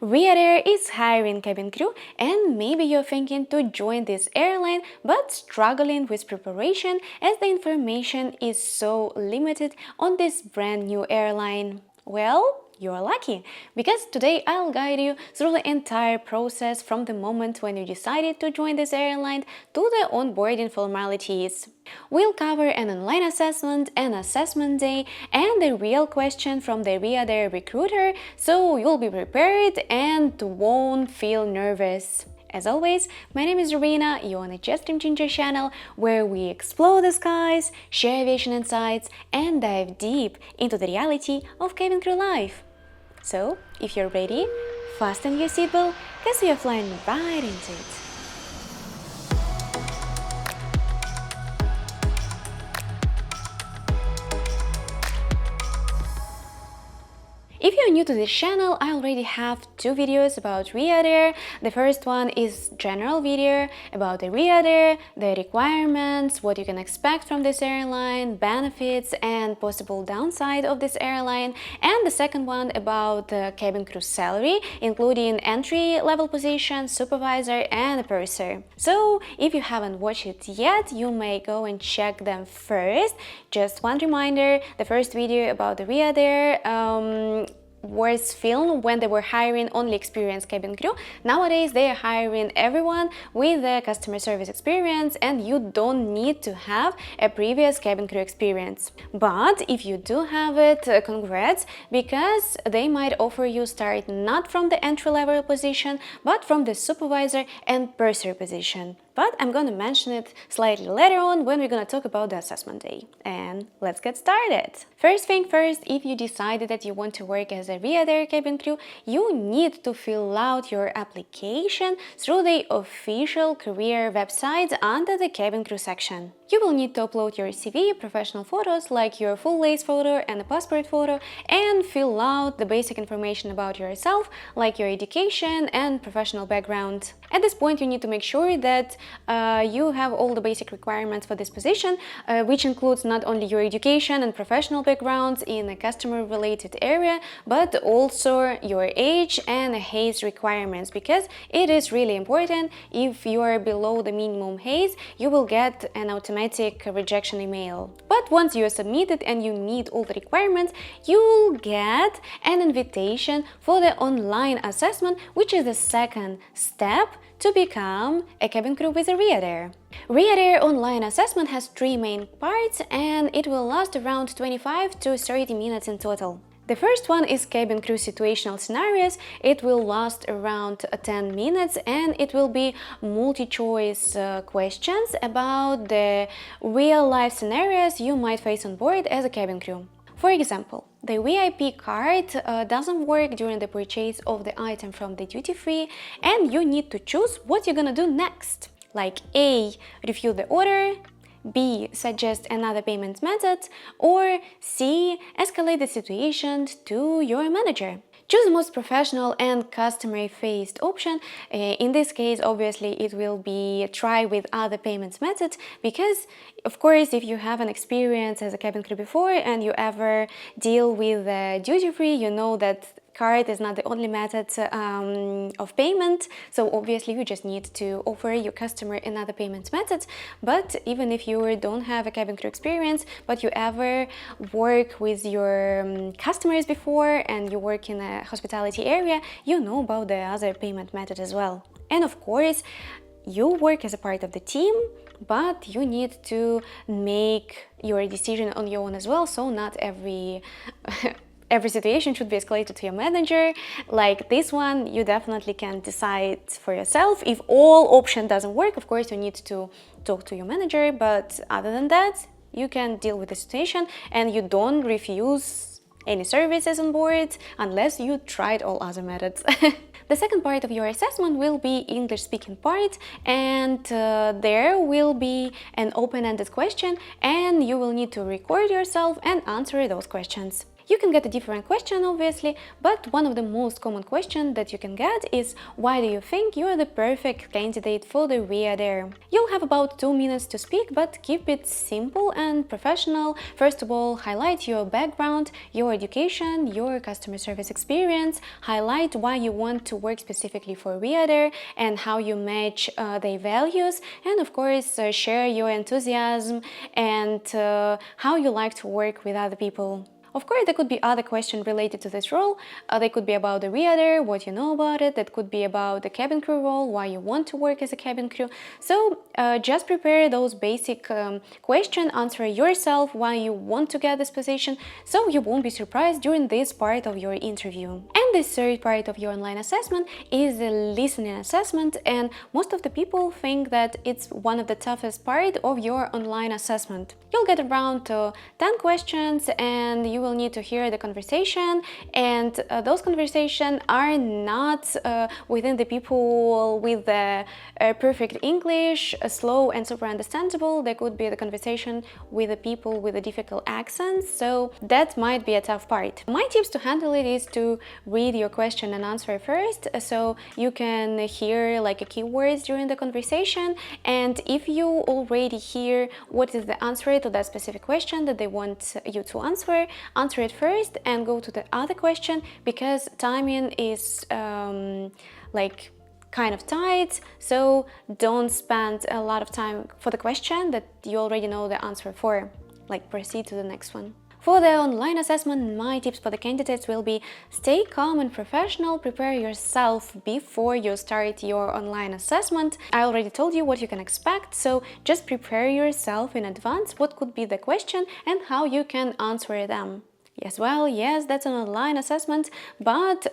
Riyadh Air is hiring cabin crew, and maybe you're thinking to join this airline but struggling with preparation as the information is so limited on this brand new airline. Well, you're lucky, because today I'll guide you through the entire process from the moment when you decided to join this airline to the onboarding formalities. We'll cover an online assessment, an assessment day, and the real question from the Riyadh Air recruiter, so you'll be prepared and won't feel nervous. As always, my name is Rubina, you're on the Just Dream Ginger channel, where we explore the skies, share aviation insights, and dive deep into the reality of cabin crew life. So, if you're ready, fasten your seatbelt, because we are flying right into it. If you're new to this channel, I already have two videos about Riyadh Air. The first one is general video about the Riyadh Air, the requirements, what you can expect from this airline, benefits and possible downside of this airline, and the second one about the cabin crew salary, including entry-level position, supervisor and purser. So if you haven't watched it yet, you may go and check them first. Just one reminder, the first video about the Riyadh Air was filmed when they were hiring only experienced cabin crew. Nowadays they are hiring everyone with a customer service experience, and you don't need to have a previous cabin crew experience. But if you do have it, congrats, because they might offer you start not from the entry-level position but from the supervisor and purser position. But I'm gonna mention it slightly later on when we're gonna talk about the assessment day. And let's get started. First thing first, if you decided that you want to work as a Riyadh Air cabin crew, you need to fill out your application through the official career website under the cabin crew section. You will need to upload your CV, professional photos like your full face photo and a passport photo, and fill out the basic information about yourself like your education and professional background. At this point, you need to make sure that you have all the basic requirements for this position, which includes not only your education and professional backgrounds in a customer-related area, but also your age and haze requirements, because it is really important. If you are below the minimum haze, you will get an automatic rejection email. But once you are submitted and you meet all the requirements, you will get an invitation for the online assessment, which is the second step to become a cabin crew with a Riyadh Air. Riyadh Air online assessment has three main parts, and it will last around 25 to 30 minutes in total. The first one is cabin crew situational scenarios. It will last around 10 minutes, and it will be multi-choice questions about the real-life scenarios you might face on board as a cabin crew. For example, the VIP card doesn't work during the purchase of the item from the duty-free, and you need to choose what you're gonna do next. Like A, refuse the order, B, suggest another payment method, or C, escalate the situation to your manager. Choose the most professional and customer-faced option. In this case, obviously, it will be try with other payment methods, because, of course, if you have an experience as a cabin crew before and you ever deal with duty-free, you know that card is not the only method of payment, so obviously you just need to offer your customer another payment method. But even if you don't have a cabin crew experience, but you ever work with your customers before and you work in a hospitality area, you know about the other payment method as well. And of course, you work as a part of the team, but you need to make your decision on your own as well, so not every situation should be escalated to your manager. Like this one, you definitely can decide for yourself. If all option doesn't work, of course, you need to talk to your manager, but other than that, you can deal with the situation and you don't refuse any services on board unless you tried all other methods. The second part of your assessment will be English speaking part, and there will be an open-ended question, and you will need to record yourself and answer those questions. You can get a different question, obviously, but one of the most common questions that you can get is, why do you think you are the perfect candidate for the Riyadh Air? You'll have about 2 minutes to speak, but keep it simple and professional. First of all, highlight your background, your education, your customer service experience, highlight why you want to work specifically for Riyadh Air and how you match their values, and of course share your enthusiasm and how you like to work with other people. Of course, there could be other questions related to this role. They could be about the Riyadh Air, what you know about it. That could be about the cabin crew role, why you want to work as a cabin crew. So just prepare those basic questions, answer yourself why you want to get this position, so you won't be surprised during this part of your interview. And the third part of your online assessment is the listening assessment, and most of the people think that it's one of the toughest part of your online assessment. You'll get around 10 questions and you will need to hear the conversation, and those conversations are not within the people with the perfect English, slow and super understandable. There could be the conversation with the people with the difficult accents, so that might be a tough part. My tips to handle it is to read your question and answer first, so you can hear like keywords during the conversation, and if you already hear what is the answer to that specific question that they want you to answer it first and go to the other question, because timing is like kind of tight, so don't spend a lot of time for the question that you already know the answer for. Like, proceed to the next one. For the online assessment, my tips for the candidates will be: stay calm and professional, prepare yourself before you start your online assessment. I already told you what you can expect, so just prepare yourself in advance what could be the question and how you can answer them. Yes, well, yes, that's an online assessment, but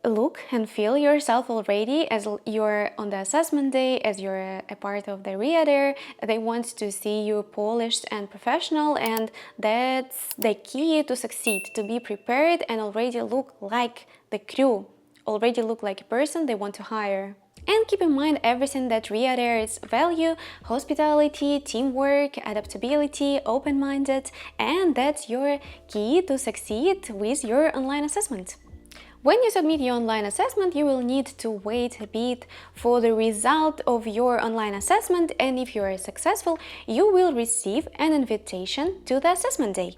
look and feel yourself already as you're on the assessment day, as you're a part of the Riyadh Air. They want to see you polished and professional, and that's the key to succeed, to be prepared and already look like the crew, already look like a person they want to hire. And keep in mind everything that Riyadh Air's value: hospitality, teamwork, adaptability, open-minded, and that's your key to succeed with your online assessment. When you submit your online assessment, you will need to wait a bit for the result of your online assessment, and if you are successful, you will receive an invitation to the assessment day.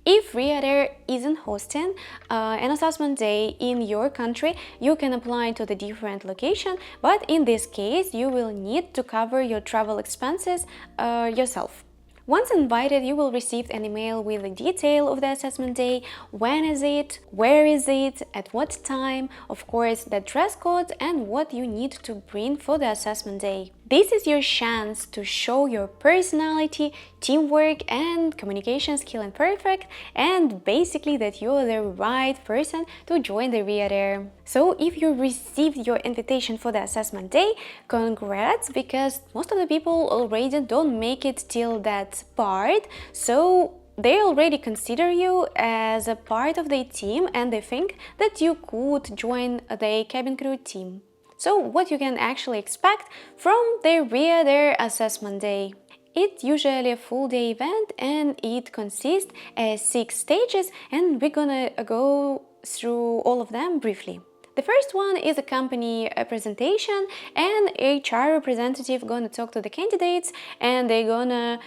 If Riyadh Air isn't hosting an assessment day in your country, you can apply to the different location, but in this case, you will need to cover your travel expenses yourself. Once invited, you will receive an email with the detail of the assessment day: when is it, where is it, at what time, of course the dress code, and what you need to bring for the assessment day. This is your chance to show your personality, teamwork and communication skill in perfect, and basically that you're the right person to join the Riyadh Air. So if you received your invitation for the assessment day, congrats, because most of the people already don't make it till that part, so they already consider you as a part of their team and they think that you could join the cabin crew team. So what you can actually expect from the Riyadh Air assessment day? It's usually a full day event and it consists of 6 stages, and we're gonna go through all of them briefly. The first one is a company presentation, and HR representative gonna talk to the candidates, and they're gonna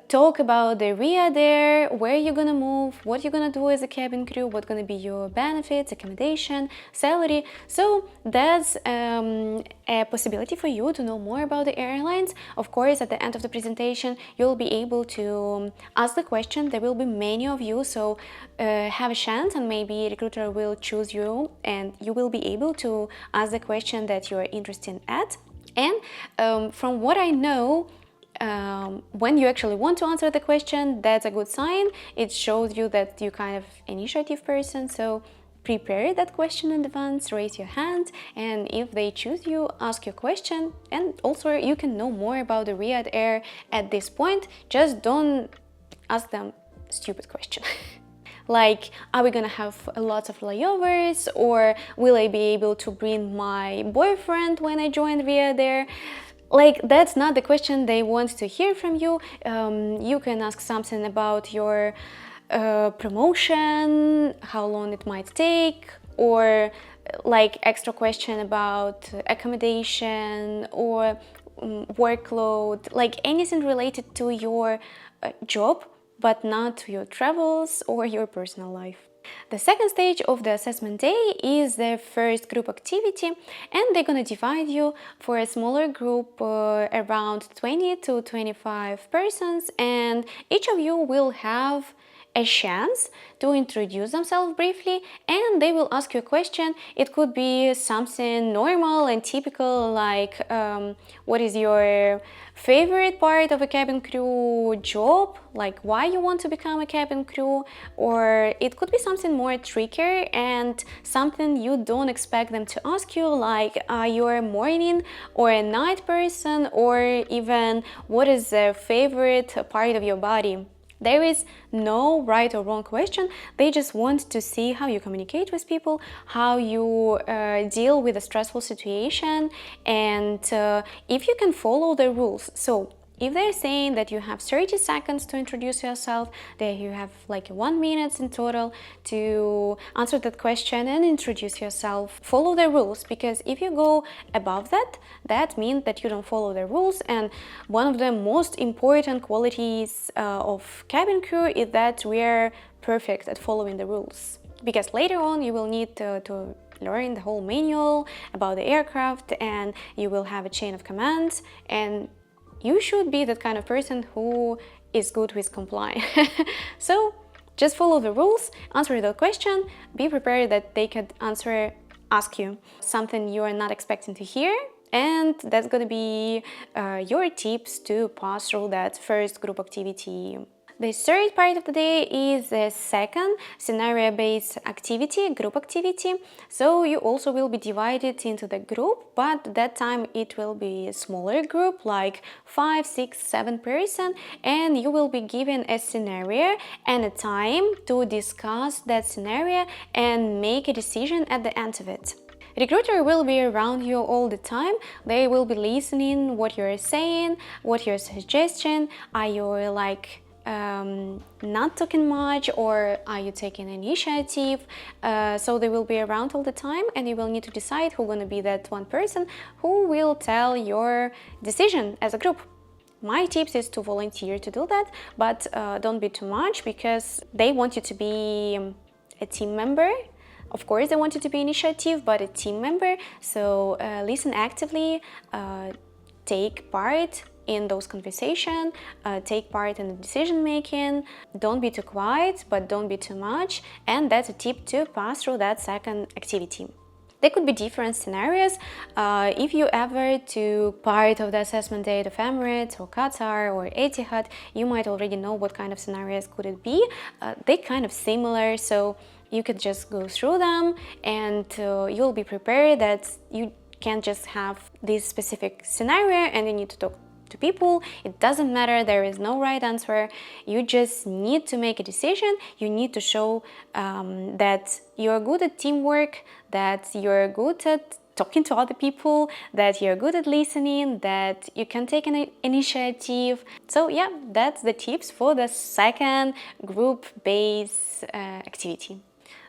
talk about the Riyadh Air, where you're gonna move, what you're gonna do as a cabin crew, what's gonna be your benefits, accommodation, salary. So that's a possibility for you to know more about the airlines. Of course, at the end of the presentation, you'll be able to ask the question. There will be many of you, so have a chance, and maybe a recruiter will choose you and you will be able to ask the question that you're interested at. And from what I know, when you actually want to answer the question, that's a good sign. It shows you that you're kind of initiative person, so prepare that question in advance, raise your hand, and if they choose you, ask your question. And also you can know more about the Riyadh Air at this point. Just don't ask them stupid question. Like, are we gonna have a lot of layovers, or will I be able to bring my boyfriend when I join Riyadh Air? Like, that's not the question they want to hear from you. You can ask something about your promotion, how long it might take, or like extra question about accommodation or workload, like anything related to your job, but not to your travels or your personal life. The second stage of the assessment day is the first group activity, and they're gonna divide you for a smaller group, around 20 to 25 persons, and each of you will have a chance to introduce themselves briefly, and they will ask you a question. It could be something normal and typical, like what is your favorite part of a cabin crew job, like why you want to become a cabin crew, or it could be something more trickier and something you don't expect them to ask you, like are you a morning or a night person, or even what is the favorite part of your body. There is no right or wrong question. They just want to see how you communicate with people, how you deal with a stressful situation, and if you can follow the rules. So if they're saying that you have 30 seconds to introduce yourself, that you have like 1 minute in total to answer that question and introduce yourself, follow the rules, because if you go above that, that means that you don't follow the rules. And one of the most important qualities of cabin crew is that we're perfect at following the rules, because later on you will need to learn the whole manual about the aircraft, and you will have a chain of commands, and you should be that kind of person who is good with complying. So just follow the rules, answer the question, be prepared that they could ask you something you are not expecting to hear, and that's gonna be your tips to pass through that first group activity. The third part of the day is the second scenario-based activity, group activity. So you also will be divided into the group, but that time it will be a smaller group, like 5, 6, 7 person, and you will be given a scenario and a time to discuss that scenario and make a decision at the end of it. Recruiter will be around you all the time. They will be listening what you're saying, what your suggestion, are you like not talking much, or are you taking initiative? So they will be around all the time, and you will need to decide who's going to be that one person who will tell your decision as a group. My tips is to volunteer to do that, but don't be too much, because they want you to be a team member. Of course, they want you to be initiative, but a team member. So listen actively, take part in those conversations, take part in the decision making. Don't be too quiet, but don't be too much. And that's a tip to pass through that second activity. There could be different scenarios. If you ever took part of the assessment day of Emirates or Qatar or Etihad, you might already know what kind of scenarios could it be. They're kind of similar, so you could just go through them, and you'll be prepared that you can't just have this specific scenario and you need to talk to people. It doesn't matter, there is no right answer. You just need to make a decision. You need to show that you're good at teamwork, that you're good at talking to other people, that you're good at listening, that you can take an initiative. So yeah, that's the tips for the second group-based activity.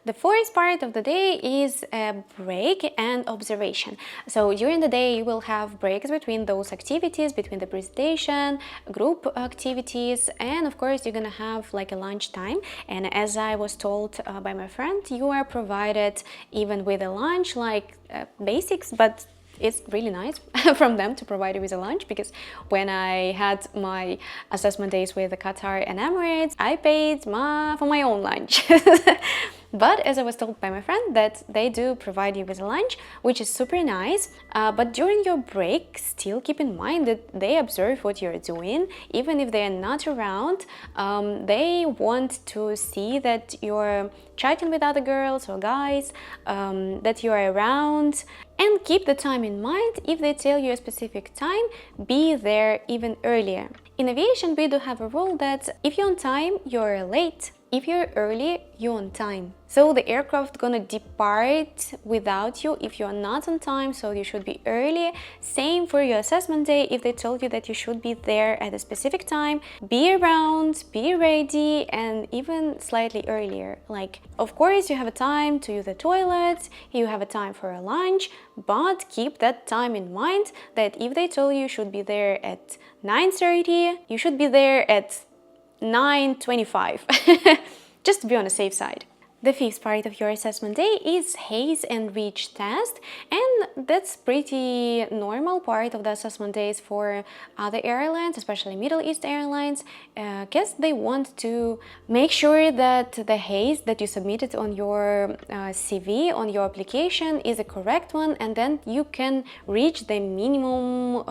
The fourth part of the day is a break and observation. So during the day you will have breaks between those activities, between the presentation, group activities, and of course you're gonna have like a lunch time. And as I was told by my friend, you are provided even with a lunch, like basics, but it's really nice from them to provide you with a lunch, because when I had my assessment days with the Qatar and Emirates, I paid for my own lunch. But as I was told by my friend, that they do provide you with a lunch, which is super nice. But during your break, still keep in mind that they observe what you're doing. Even if they are not around, they want to see that you're chatting with other girls or guys, that you are around. And keep the time in mind. If they tell you a specific time, be there even earlier. In aviation, we do have a rule that if you're on time, you're late. If you're early, you're on time. So the aircraft gonna depart without you if you're not on time, so you should be early. Same for your assessment day. If they told you that you should be there at a specific time, be around, be ready, and even slightly earlier. Like, of course, you have a time to use the toilet, you have a time for a lunch, but keep that time in mind that if they told you should be there at 9:30, you should be there at 9:25, just to be on the safe side. The fifth part of your assessment day is haze and reach test, and that's pretty normal part of the assessment days for other airlines, especially Middle East airlines, because they want to make sure that the haze that you submitted on your CV, on your application, is a correct one, and then you can reach the minimum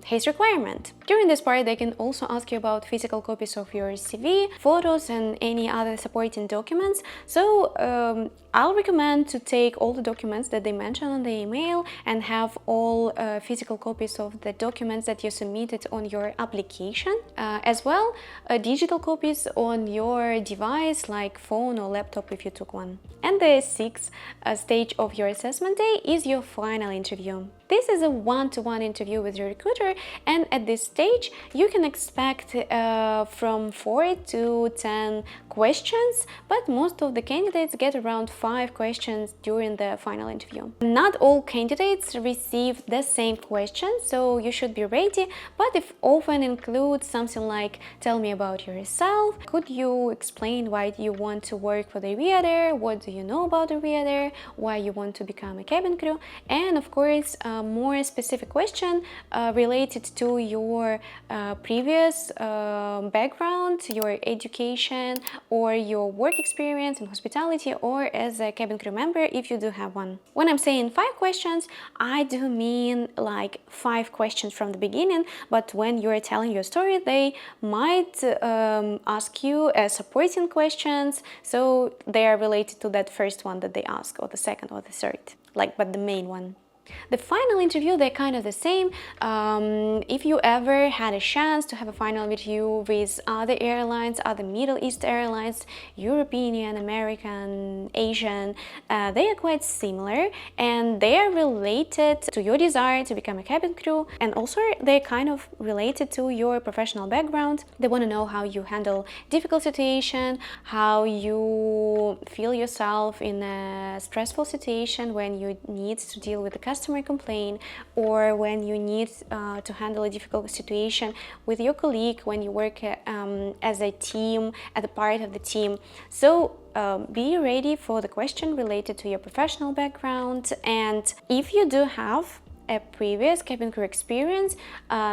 haze requirement. During this part, they can also ask you about physical copies of your CV, photos, and any other supporting documents. So I'll recommend to take all the documents that they mention on the email and have all physical copies of the documents that you submitted on your application, as well digital copies on your device like phone or laptop if you took one. And the sixth stage of your assessment day is your final interview. This is a one-to-one interview with your recruiter, and at this stage you can expect from 4 to 10 questions, but most of the candidates get around 5 questions during the final interview. Not all candidates receive the same questions, so you should be ready, but it often includes something like, tell me about yourself, could you explain why you want to work for the Riyadh Air, what do you know about the Riyadh Air, why you want to become a cabin crew, and of course more specific question related to your previous background, your education, or your work experience in hospitality or as a cabin crew member if you do have one. When I'm saying 5 questions, I do mean like 5 questions from the beginning, but when you're telling your story, they might ask you as supporting questions, so they are related to that first one that they ask, or the second or the third, like, but the main one. The final interview, they're kind of the same. If you ever had a chance to have a final interview with other airlines, other Middle East airlines, European, American, Asian, they are quite similar, and they are related to your desire to become a cabin crew, and also they're kind of related to your professional background. They want to know how you handle difficult situation, how you feel yourself in a stressful situation when you need to deal with the customer complaint, or when you need to handle a difficult situation with your colleague when you work as a team, as a part of the team. So be ready for the question related to your professional background, and if you do have a previous cabin crew experience,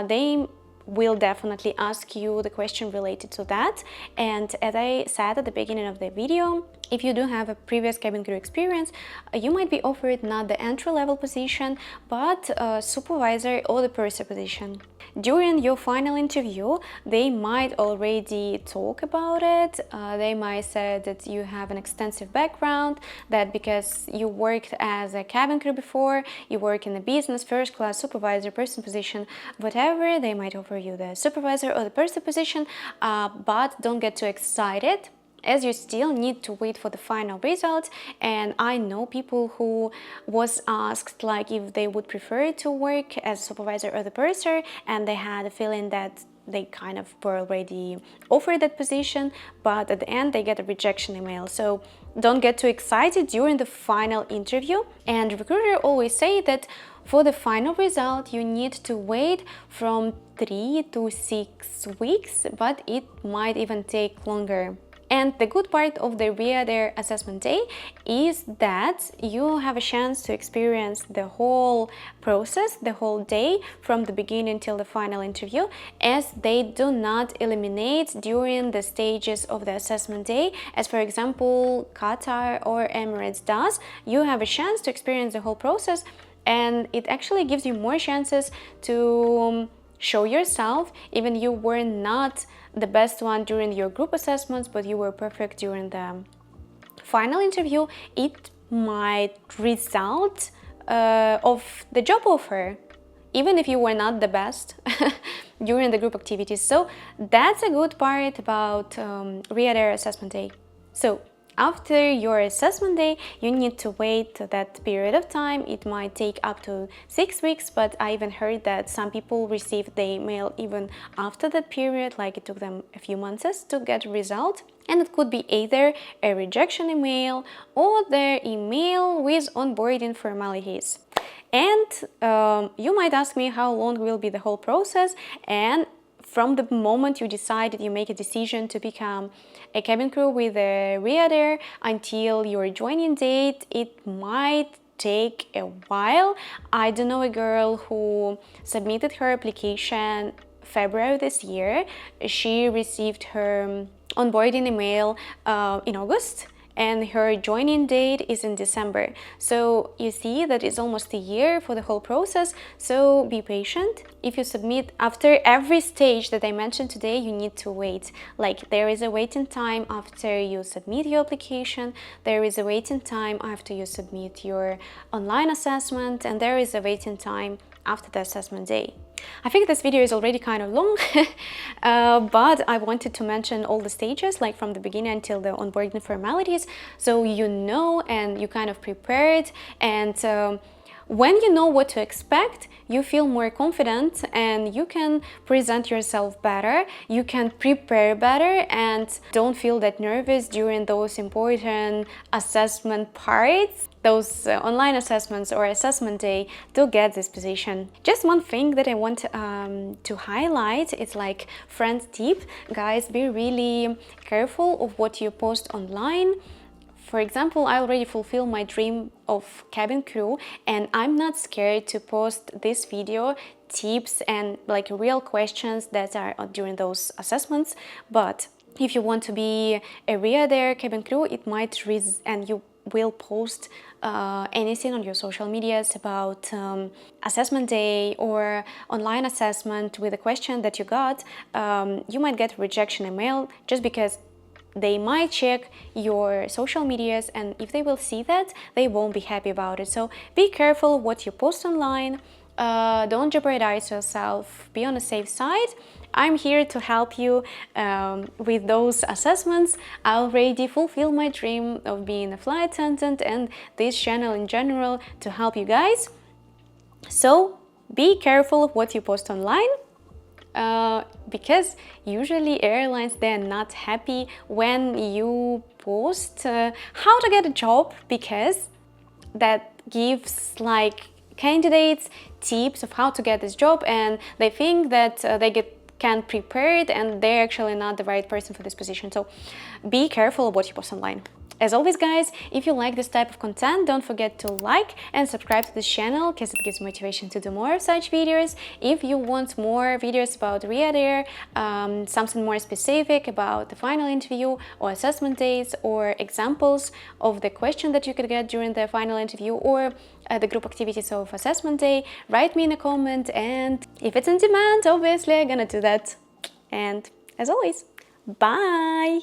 they will definitely ask you the question related to that. And as I said at the beginning of the video, if you do have a previous cabin crew experience, you might be offered not the entry-level position, but a supervisor or the purser position. During your final interview, they might already talk about it. They might say that you have an extensive background, that because you worked as a cabin crew before, you work in the business, first class, supervisor, person position, whatever, they might offer you the supervisor or the purser position, but don't get too excited, as you still need to wait for the final result. And I know people who was asked like if they would prefer to work as a supervisor or the purser, and they had a feeling that they kind of were already offered that position, but at the end they get a rejection email. So don't get too excited during the final interview. And recruiter always say that for the final result you need to wait from 3 to 6 weeks, but it might even take longer. And the good part of the Riyadh Air assessment day is that you have a chance to experience the whole process, the whole day, from the beginning till the final interview, as they do not eliminate during the stages of the assessment day, as for example Qatar or Emirates does. You have a chance to experience the whole process, and it actually gives you more chances to show yourself, even you were not the best one during your group assessments, but you were perfect during the final interview. It might result of the job offer, even if you were not the best during the group activities. So that's a good part about Riyadh Air assessment day. So After your assessment day, you need to wait that period of time. It might take up to 6 weeks, but I even heard that some people received the email even after that period, like it took them a few months to get a result. And it could be either a rejection email or their email with onboarding formalities. And you might ask me how long will be the whole process, and from the moment you decided, you make a decision to become a cabin crew with Riyadh Air until your joining date, it might take a while. I do know a girl who submitted her application February this year. She received her onboarding email in August, and her joining date is in December. So you see that it's almost a year for the whole process, so be patient. If you submit after every stage that I mentioned today, you need to wait. Like, there is a waiting time after you submit your application, there is a waiting time after you submit your online assessment, and there is a waiting time after the assessment day. I think this video is already kind of long, but I wanted to mention all the stages, like from the beginning until the onboarding formalities, so you know and you kind of prepared. And when you know what to expect, you feel more confident and you can present yourself better, you can prepare better, and don't feel that nervous during those important assessment parts, those online assessments or assessment day to get this position. Just one thing that I want to highlight, it's like friend tip. Guys, be really careful of what you post online. For example, I already fulfilled my dream of cabin crew, and I'm not scared to post this video, tips and like real questions that are during those assessments. But if you want to be a Riyadh Air cabin crew, it might and you will post anything on your social medias about assessment day or online assessment with a question that you got, you might get a rejection email just because they might check your social medias, and if they will see that, they won't be happy about it. So be careful what you post online. Don't jeopardize yourself, be on the safe side. I'm here to help you with those assessments. I already fulfilled my dream of being a flight attendant, and this channel in general to help you guys. So be careful of what you post online, because usually airlines, they're not happy when you post how to get a job, because that gives like candidates tips of how to get this job, and they think that they can prepare it and they're actually not the right person for this position. So be careful of what you post online. As always, guys, if you like this type of content, don't forget to like and subscribe to this channel, because it gives motivation to do more of such videos. If you want more videos about Riyadh Air, something more specific about the final interview or assessment days, or examples of the question that you could get during the final interview, or the group activities of assessment day, write me in a comment, and if it's in demand, obviously I'm gonna do that. And as always, bye!